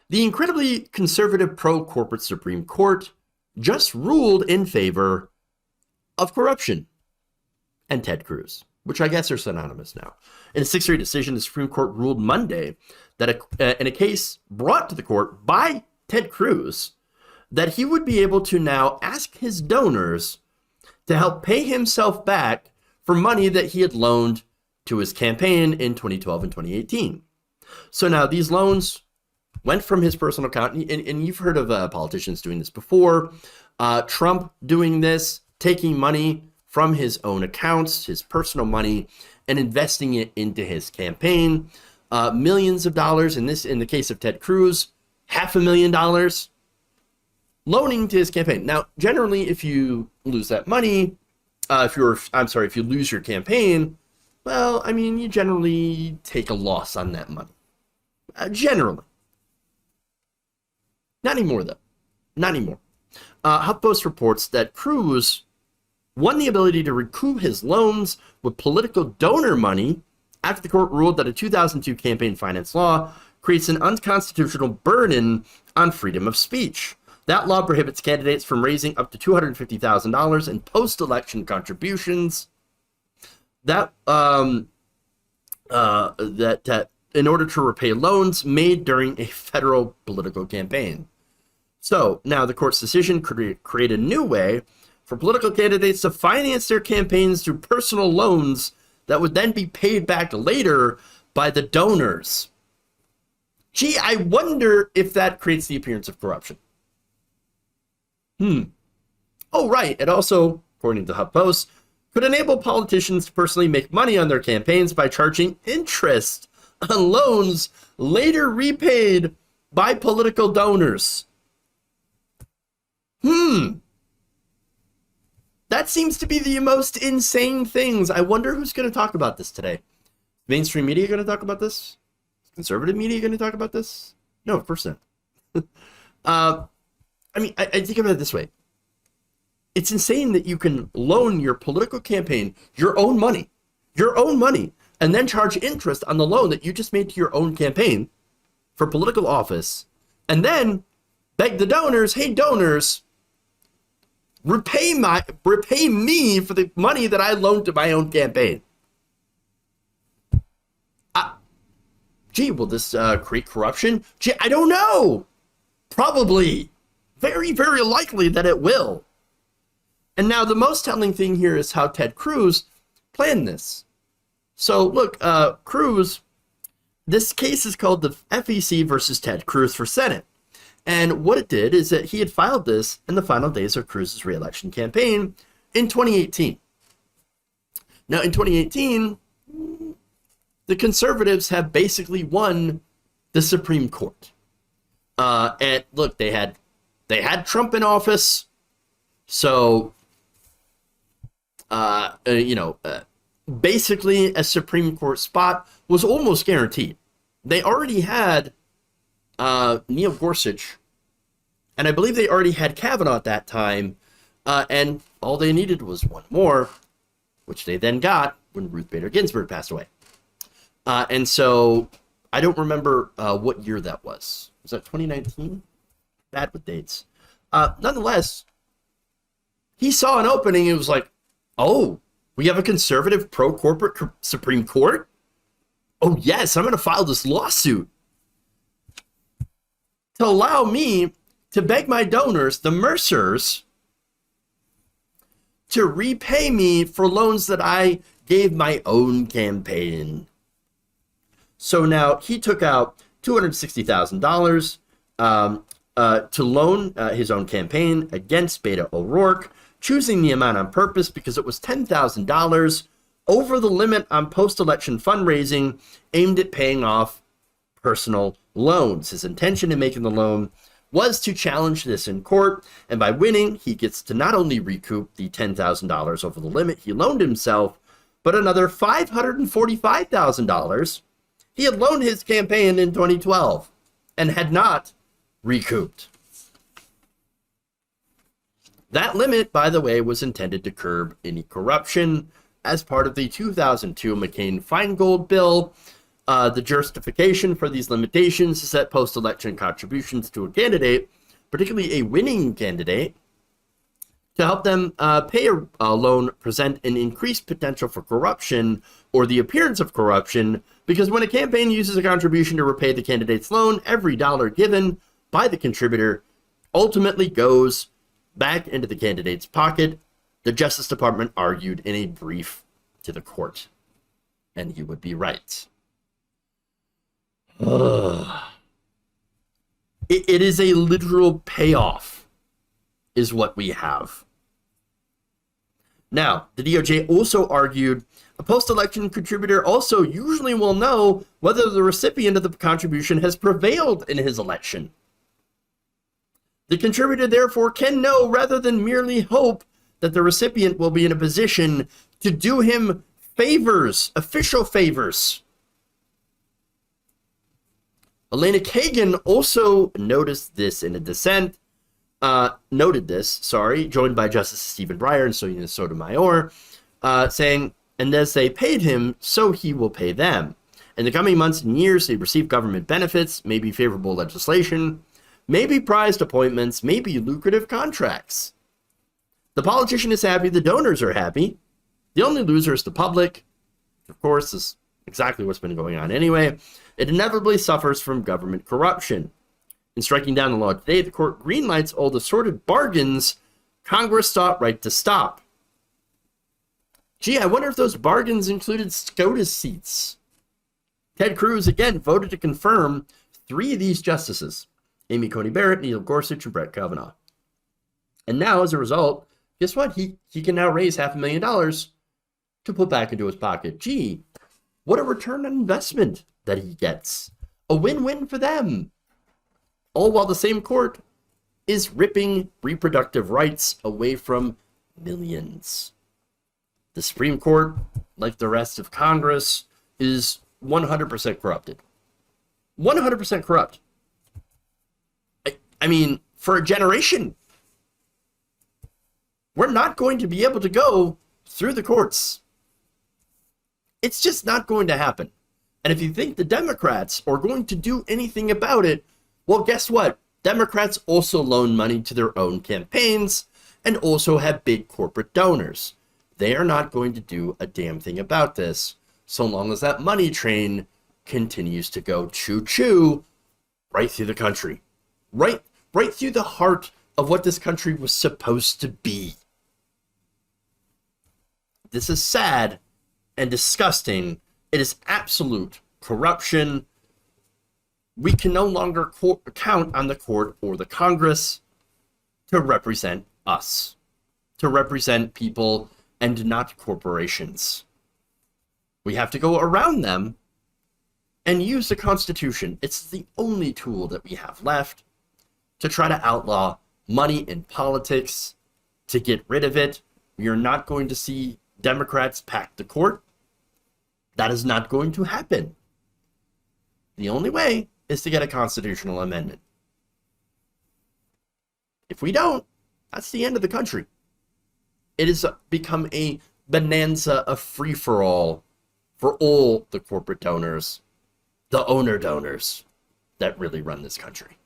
The incredibly conservative pro-corporate Supreme Court just ruled in favor of corruption and Ted Cruz, which I guess are synonymous now. In a 6-3 decision, the Supreme Court ruled Monday that in a case brought to the court by Ted Cruz, that he would be able to now ask his donors to help pay himself back for money that he had loaned to his campaign in 2012 and 2018. So now these loans went from his personal account, and you've heard of politicians doing this before. Trump doing this, taking money from his own accounts, his personal money, and investing it into his campaign. Millions of dollars, in the case of Ted Cruz, $500,000 loaning to his campaign. Now, generally, if you lose that money, if you lose your campaign, well, I mean, you generally take a loss on that money. Generally. Not anymore, though. Not anymore. HuffPost reports that Cruz won the ability to recoup his loans with political donor money after the court ruled that a 2002 campaign finance law creates an unconstitutional burden on freedom of speech. That law prohibits candidates from raising up to $250,000 in post-election contributions. That in order to repay loans made during a federal political campaign. So now the court's decision could create a new way for political candidates to finance their campaigns through personal loans that would then be paid back later by the donors. Gee, I wonder if that creates the appearance of corruption. Oh, right. It also, according to HuffPost, could enable politicians to personally make money on their campaigns by charging interest on loans later repaid by political donors. That seems to be the most insane things. I wonder who's going to talk about this today. Mainstream media going to talk about this? Conservative media going to talk about this? No, of course not. I mean, I think about it this way. It's insane that you can loan your political campaign your own money, and then charge interest on the loan that you just made to your own campaign for political office, and then beg the donors, hey donors, repay me for the money that I loaned to my own campaign. Gee, will this create corruption? Gee, I don't know. Probably. Very, very likely that it will. And now the most telling thing here is how Ted Cruz planned this. So look, Cruz, this case is called the FEC versus Ted Cruz for Senate. And what it did is that he had filed this in the final days of Cruz's re-election campaign in 2018. Now, in 2018, the conservatives have basically won the Supreme Court. And look, they had Trump in office, so basically a Supreme Court spot was almost guaranteed. They already had Neil Gorsuch, and I believe they already had Kavanaugh at that time, and all they needed was one more, which they then got when Ruth Bader Ginsburg passed away. And so I don't remember what year that was. Was that 2019? Bad with dates. Nonetheless, he saw an opening and was like, oh, we have a conservative pro-corporate Supreme Court? Oh, yes, I'm going to file this lawsuit to allow me to beg my donors, the Mercers, to repay me for loans that I gave my own campaign. So now he took out $260,000 to loan his own campaign against Beto O'Rourke, choosing the amount on purpose because it was $10,000 over the limit on post-election fundraising aimed at paying off personal loans. His intention in making the loan was to challenge this in court, and by winning, he gets to not only recoup the $10,000 over the limit he loaned himself, but another $545,000 he had loaned his campaign in 2012 and had not recouped. That limit, by the way, was intended to curb any corruption as part of the 2002 McCain-Feingold bill, The justification for these limitations is that post-election contributions to a candidate, particularly a winning candidate, to help them pay a loan present an increased potential for corruption or the appearance of corruption, because when a campaign uses a contribution to repay the candidate's loan, every dollar given by the contributor ultimately goes back into the candidate's pocket, the Justice Department argued in a brief to the court. And you would be right. It is a literal payoff, is what we have. Now, the DOJ also argued a post-election contributor also usually will know whether the recipient of the contribution has prevailed in his election. The contributor, therefore, can know rather than merely hope that the recipient will be in a position to do him favors, official favors. Elena Kagan also noted this in a dissent, joined by Justice Stephen Breyer and Sonia Sotomayor, saying, and as they paid him, so he will pay them. In the coming months and years, they receive government benefits, maybe favorable legislation, maybe prized appointments, maybe lucrative contracts. The politician is happy, the donors are happy. The only loser is the public. Of course, this is exactly what's been going on anyway. It inevitably suffers from government corruption. In striking down the law today, the court greenlights all the sordid bargains Congress thought right to stop. Gee, I wonder if those bargains included SCOTUS seats. Ted Cruz, again, voted to confirm 3 of these justices: Amy Coney Barrett, Neil Gorsuch, and Brett Kavanaugh. And now, as a result, guess what? He can now raise $500,000 to put back into his pocket. Gee, what a return on investment that he gets. A win-win for them. All while the same court is ripping reproductive rights away from millions. The Supreme Court, like the rest of Congress, is 100% corrupted. 100% corrupt. I mean, for a generation, we're not going to be able to go through the courts. It's just not going to happen. And if you think the Democrats are going to do anything about it, well, guess what? Democrats also loan money to their own campaigns and also have big corporate donors. They are not going to do a damn thing about this so long as that money train continues to go choo-choo right through the country. Right through the heart of what this country was supposed to be. This is sad and disgusting. It is absolute corruption. We can no longer count on the court or the Congress to represent us, to represent people and not corporations. We have to go around them and use the Constitution. It's the only tool that we have left to try to outlaw money in politics, to get rid of it. We are not going to see Democrats pack the court. That is not going to happen. The only way is to get a constitutional amendment. If we don't, that's the end of the country. It has become a bonanza of free-for-all for all the corporate donors, the owner donors that really run this country.